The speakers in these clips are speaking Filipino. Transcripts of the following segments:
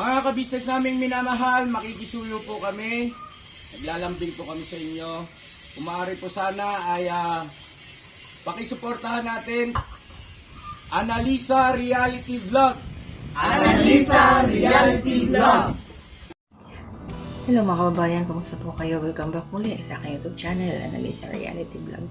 Mga kabisnes naming minamahal, makikisuyo po kami. Naglalambing po kami sa inyo. Kung maaari po sana ay pakisuportahan natin Analisa Reality Vlog. Analisa Reality Vlog. Hello mga kababayan, kumusta po kayo? Welcome back muli sa aking YouTube channel, Analisa Reality Vlog.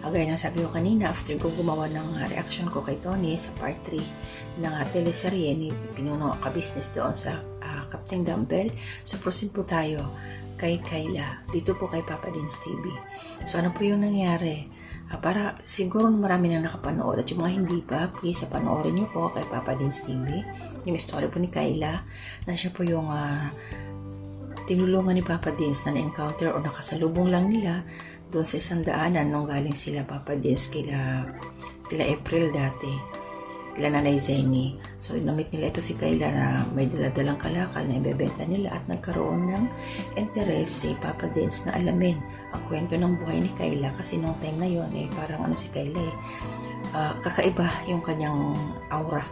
Gaya ng sabi ko kanina, after ko gumawa ng reaction ko kay Tony sa part 3 ng teleserye ni Pinuno Ka-Business doon sa Captain Dumbbell. So proceed po tayo kay Kayla, dito po kay Papa Dins TV. So ano po yung nangyari? Para siguro marami na nakapanood at yung mga hindi pa, please panoorin nyo po kay Papa Dins TV. Yung story po ni Kayla na siya po yung tinulungan ni Papa Dins na na-encounter o nakasalubong lang nila doon sa isang daanan nung galing sila Papa Dins kila April dati, kila Nanay Zenny. So namit nila ito si Kayla na may daladalang kalakal na ibebenta nila at nagkaroon ng interest si Papa Dins na alamin ang kwento ng buhay ni Kayla kasi nung time na yon parang si Kayla kakaiba yung kanyang aura,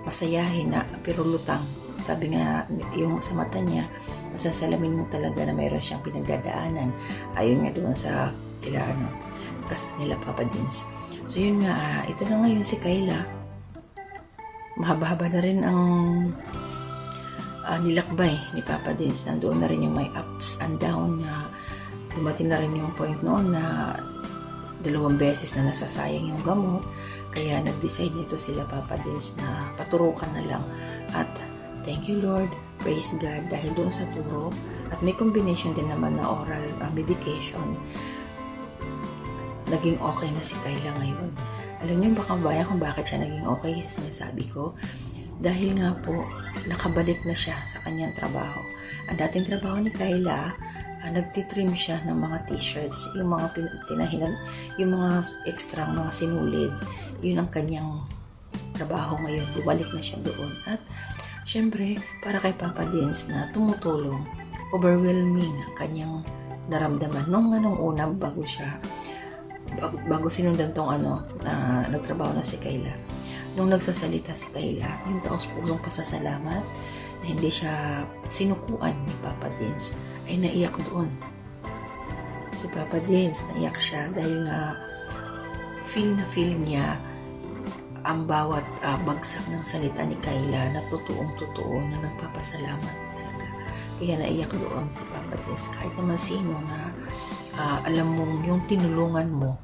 masayahin na pero lutang. Sabi nga yung sa mata niya, masasalamin mo talaga na mayroon siyang pinagdadaanan. Ayun nga doon sa nila Papa Dins. So yun nga, ito na ngayon si Kayla. Mahaba-haba na rin ang nilakbay ni Papa Dins. Nandoon na rin yung may ups and down na dumating na rin yung point noon na 2 beses na nasasayang yung gamot. Kaya nag-decide nito sila Papa Dins na paturukan na lang. At thank you Lord, praise God dahil doon sa turo at may combination din naman na oral medication, naging okay na si Kayla ngayon. Alam niyo baka bayan kung bakit siya naging okay, sinasabi ko dahil nga po nakabalik na siya sa kanyang trabaho. Ang dating trabaho ni Kayla, nagtitrim siya ng mga t-shirts, yung mga tinahinan, yung mga extra mga sinulid, yun ang kanyang trabaho ngayon. Bumalik na siya doon at syempre, para kay Papa Dins na tumutulong, overwhelming ang kanyang naramdaman. Nung una, bago sinundan tong nagtrabaho na si Kayla. Nung nagsasalita si Kayla, yung taos-pulong pasasalamat na hindi siya sinukuan ni Papa Dins, ay naiyak doon. Si Papa Dins, naiyak siya dahil feel niya ang bawat bagsak ng salita ni Kayla na totoong-totoo na nagpapasalamat talaga. Kaya naiyak doon si Papa Dins. Kahit naman sino na alam mong yung tinulungan mo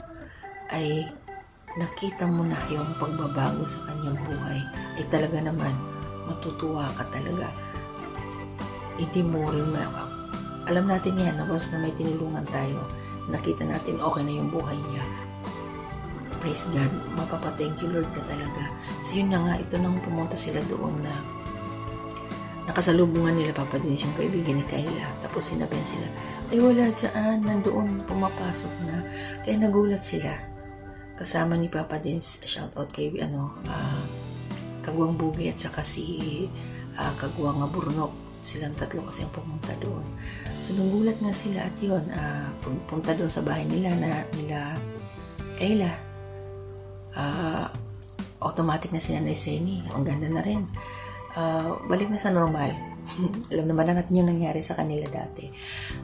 ay nakita mo na yung pagbabago sa kanyang buhay, ay talaga naman matutuwa ka talaga. Hindi mo rin alam natin yan na once na may tinulungan tayo, nakita natin okay na yung buhay niya. Praise God, mapapa-thank you Lord na talaga. So yun na nga, ito nang pumunta sila doon na nakasalubungan nila Papa Dins yung kaibigan ni Kayla. Tapos sinabihan sila, ay wala dyan, nandoon, pumapasok na. Kaya nagulat sila. Kasama ni Papa Dins, shoutout kay Kagwang Bugi at saka si Kagwang Burnok. Silang tatlo kasi ang pumunta doon. So nagulat nga sila at yun, punta doon sa bahay nila Kayla. Automatic na si Nanay Zenny. Ang ganda na rin. Balik na sa normal. Alam naman na natin yung nangyari sa kanila dati.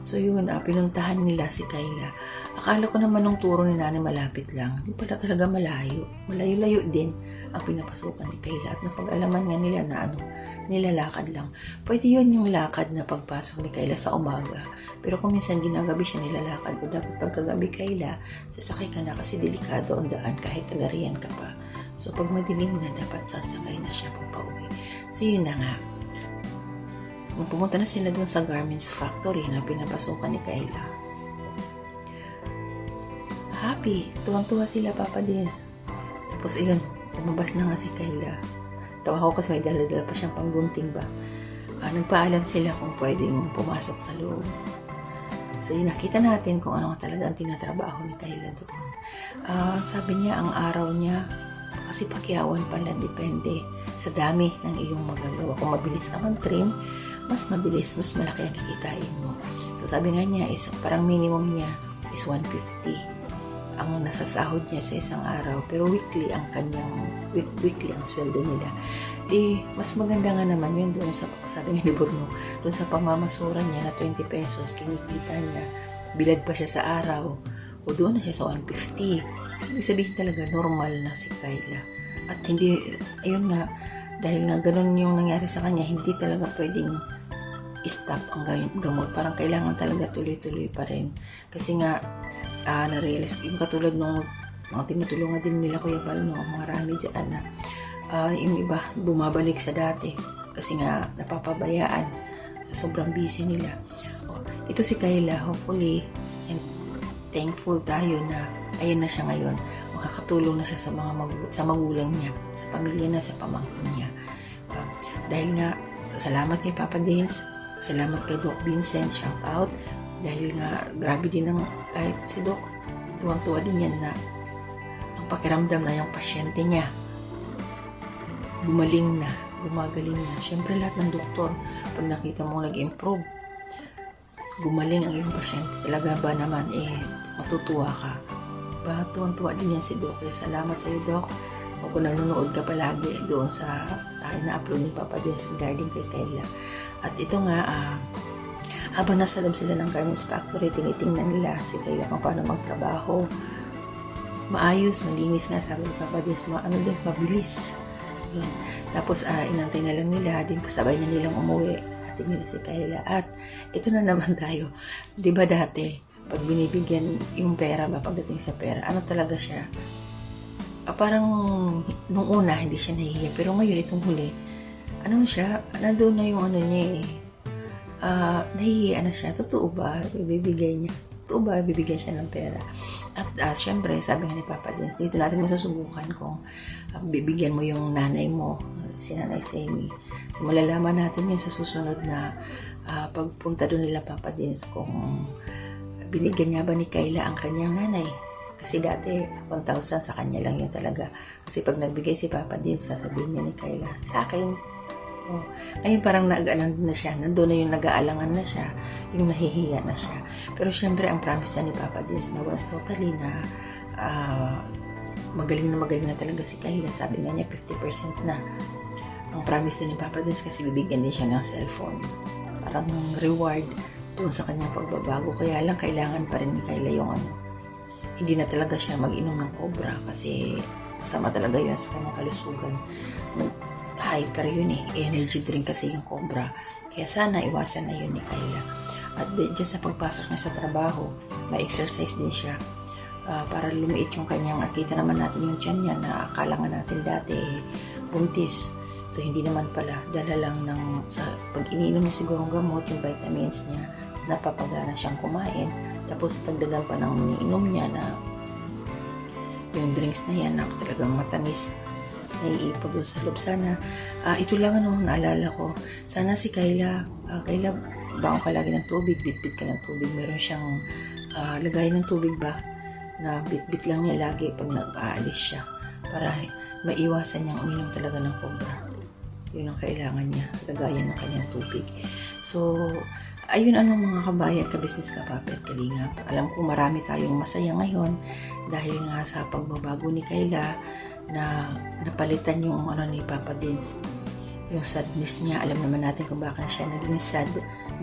So yun, pinuntahan nila si Kayla. Akala ko naman nung turo ni Nanay malapit lang. Hindi pala talaga malayo. Malayo-layo din ang pinapasukan ni Kayla. At napag-alaman nga nila na nilalakad lang. Pwede yun yung lakad na pagpasok ni Kayla sa umaga. Pero kung minsan ginagabi siya nilalakad o dapat pagkagabi Kayla, sasakay ka na kasi delikado ang daan kahit tagarian ka pa. So pag madilim na, dapat sasakay na siya pag pauwi. So yun na nga. Nung pumunta na sila dun sa Garments Factory na pinapasukan ni Kayla, happy, tuwang-tuwa sila Papa Dins. Tapos ayun, lumabas na nga si Kayla. Tawa ko kasi may dala-dala pa siyang panggunting ba. Nagpaalam sila kung pwedeng pumasok sa loob. So yun, nakita natin kung ano talaga ang tinatrabaho ni Kayla doon. Sabi niya, ang araw niya, kasi pakyawan pala, depende sa dami ng iyong magagawa. Kung mabilis ka mag-trim, mas mabilis, mas malaki ang kikitain mo. So sabi nga niya, parang minimum niya is 150 ang nasasahod niya sa isang araw, pero weekly ang kanyang weekly ang sweldo nila. Mas maganda nga naman yun doon sa, sabi ni Borno, doon sa pamamasura niya na 20 pesos, kinikita niya, bilad pa siya sa araw, o doon na siya sa 150. Ibig sabihin talaga, normal na si Kayla. At hindi, ayun nga, dahil nga ganun yung nangyari sa kanya, hindi talaga pwedeng stop ang gamot. Parang kailangan talaga tuloy-tuloy pa rin. Kasi nga, na-realize yung katulad nung mga tinutulungan din nila Kuya Bal, no, marami dyan na yung iba bumabalik sa dati kasi nga napapabayaan sa sobrang busy nila. Ito si Kayla, hopefully and thankful tayo na ayan na siya ngayon, makakatulong na siya sa mga sa magulang niya, sa pamilya na, sa pamangkin niya. Dahil nga salamat kay Papa Dins, salamat kay Doc Vincent, shout out, dahil nga grabe din ang kahit si Doc, tuwang-tuwa din yan na ang pakiramdam na yung pasyente niya gumaling na, gumagaling na. Siyempre lahat ng doktor, pag nakita mo nag-improve, gumaling ang iyong pasyente, talaga ba naman, matutuwa ka. Tuwang-tuwa din yan si Doc. Salamat sa iyo, Doc. Kung nanonood ka palagi doon sa na-upload ni Papa Dins regarding kay Kayla. At ito nga, habang nasa loob sila ng Garments Factory, tinitingnan nila si Kayla kung paano magtrabaho. Maayos, malinis nga, sabi ni Papa Dins, mabilis. Yun. Tapos, inantay na lang nila, din kasabay na nilang umuwi. Hatid nila si Kayla. At ito na naman tayo. Di ba dati, pag binibigyan yung pera ba, pagdating sa pera, ano talaga siya? Parang nung una, hindi siya nahihiya. Pero ngayon, itong huli, ano siya, nandun na yung ano niya nahihiya na siya. Totoo ba? Bibigay niya. Totoo ba? Bibigyan siya ng pera. At syempre, sabi nga ni Papa Dins, dito natin masusubukan kung bibigyan mo yung nanay mo, si Nanay Semi. So, malalaman natin yun sa susunod na pagpunta doon nila Papa Dins kung binigyan niya ba ni Kayla ang kanyang nanay. Kasi dati, 1,000 sa kanya lang yun talaga. Kasi pag nagbigay si Papa Dins, sasabihin niya ni Kayla, sa akin, ngayon parang nag-alang na siya, nandun na yung nag-aalangan na siya, yung nahihiya na siya. Pero syempre, ang promise niya ni Papa Dins na once totally na magaling na talaga si Kayla. Sabi nga niya, 50% na. Ang promise din ni Papa Dins kasi bibigyan din siya ng cellphone. Parang reward doon sa kanyang pagbabago. Kaya lang, kailangan pa rin ni Kayla yung hindi na talaga siya mag-inom ng Cobra kasi masama talaga yun sa kanyang kalusugan. Hyper yun energy drink kasi yung Cobra. Kaya sana iwasan na yun ni Kayla. At dyan sa pagpasok niya sa trabaho, may exercise din siya para lumiit yung kanyang, at kita naman natin yung tiyan niya na akala nga natin dati buntis. So hindi naman pala, dala lang sa pag iniinom niya siguro ng gamot, yung vitamins niya, napapagana siyang kumain. Tapos tagdagan pa ng iniinom niya na yung drinks na yan na talagang matamis, naiipod doon sa loob. Sana, ito lang naalala ko. Sana si Kayla, Kayla, baon ka lagi ng tubig, bit-bit ka ng tubig. Meron siyang lagay ng tubig ba, na bit-bit lang niya lagi pag nag-aalis siya. Para maiwasan niyang uminom talaga ng Cobra. Yun ang kailangan niya, lagayan ng kanyang tubig. So, ayun mga kabayan, ka-business, ka-puppet, kalingap. Alam ko marami tayong masaya ngayon dahil nga sa pagbabago ni Kayla, na napalitan yung ni Papa Dins, yung sadness niya. Alam naman natin kung bakit siya naging sad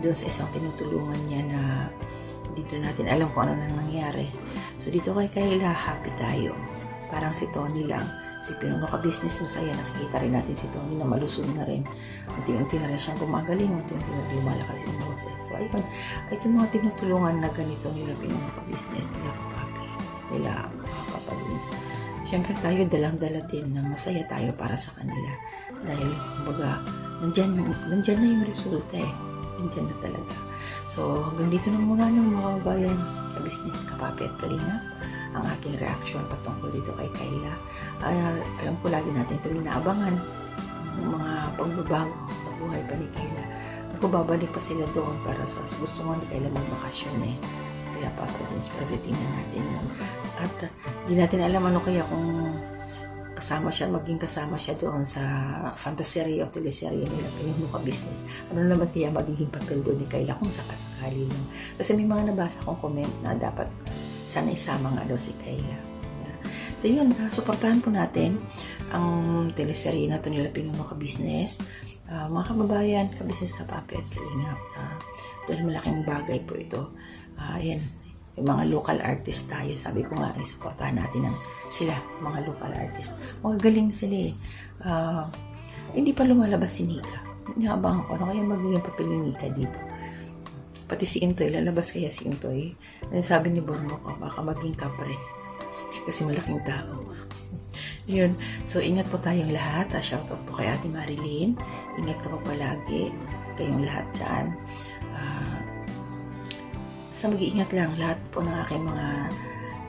doon sa isang tinutulungan niya na dito natin alam kung ano na nangyari. So dito kay Kayla, happy tayo. Parang si Tony lang, si Pinuno Ka-Business, masaya. Nakikita rin natin si Tony na malusog na rin. Unti-unti na rin siyang gumagaling, unti-unti na lumalakas yung boses. So ayun, ito mga tinutulungan na ganito nila Pinuno Ka-Business, nila Kapapi, nila Papa Dins. Siyempre tayo dalang-dala din na masaya tayo para sa kanila. Dahil, kumbaga, nandyan na yung resulta Nandyan na talaga. So, hanggang dito na muna mga kabayan, ka-business, ka-puppet, kalingap, ang aking reaction patungkol dito kay Kayla. Alam ko lagi natin ito inaabangan ng mga pagbabago sa buhay pa ni Kayla. Kung babalik pa sila doon para sa gusto mo ni Kayla magbakasyon kaya Papa Dins, pero titingnan natin yun. At di natin alam kaya kung maging kasama siya doon sa fantasy o teleserye nila Pinuno Ka-Business. Ano naman kaya magiging papel doon ni Kayla kung sakasakali lang. Kasi may mga nabasa kong comment na dapat sana isama nga daw si Kayla. So yun, suportahan po natin ang teleserye na ito nila Pinuno Ka-Business. Mga kababayan, ka-business, ka-papi at kalingap. Dahil malaking bagay po ito. Ayan, yung mga local artist tayo. Sabi ko nga, suportahan natin sila, mga local artist. Magagaling sila eh. Hindi pa lumalabas si Nika. Inaabang ko, ano kaya magiging papel ni Nika dito? Pati si Intoy, lalabas kaya si Intoy? Sabi ni Borno ko, baka maging kapre. Kasi malaking tao. Yun. So, ingat po tayong lahat. Shoutout po kay Ate Marilyn. Ingat ka po palagi. Kayong lahat dyan. Basta mag-iingat lang. Lahat po ng aking mga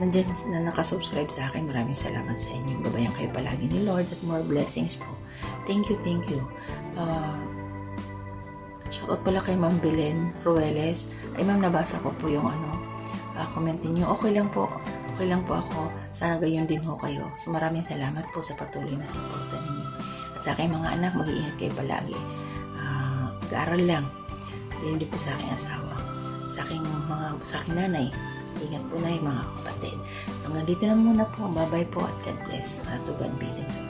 nandyan na nakasubscribe sa akin. Maraming salamat sa inyo. Gabayan kayo palagi ni Lord at more blessings po. Thank you, thank you. Shoutout pala kay Ma'am Belen Rueles. Ay, ma'am, nabasa ko po yung comment niyo. Okay lang po ako. Sana gayon din ho kayo. So maraming salamat po sa patuloy na suporta ninyo. At sa aking mga anak, mag-iingat kayo palagi. Mag-aaral lang. Hindi po sa aking asawa. Sa aking nanay. Ingat po na yung mga kapatid. So hanggang dito na muna po. Bye-bye po at God bless. To God be the glory.